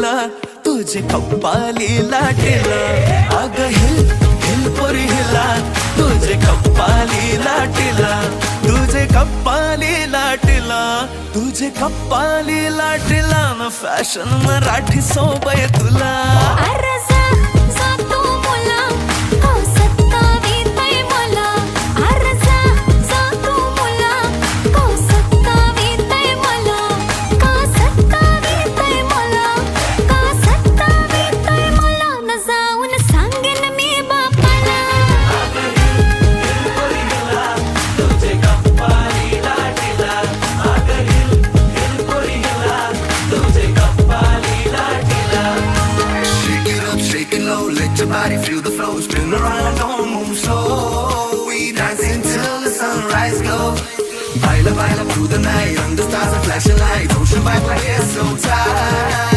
लाटीला तुझे कप्पाली लाटीला अग hill hill पोरी हिला तुझे कप्पाली लाटीला तुझे कप्पाली लाटीला तुझे कप्पाली लाटीला न फॅशन मराठी सोबय तुला Let your body feel the flow, spin around, don't move slow. We dancing till the sunrise glow. Baila, baila through the night, under stars and flashing lights. Ocean vibe like it's so tight.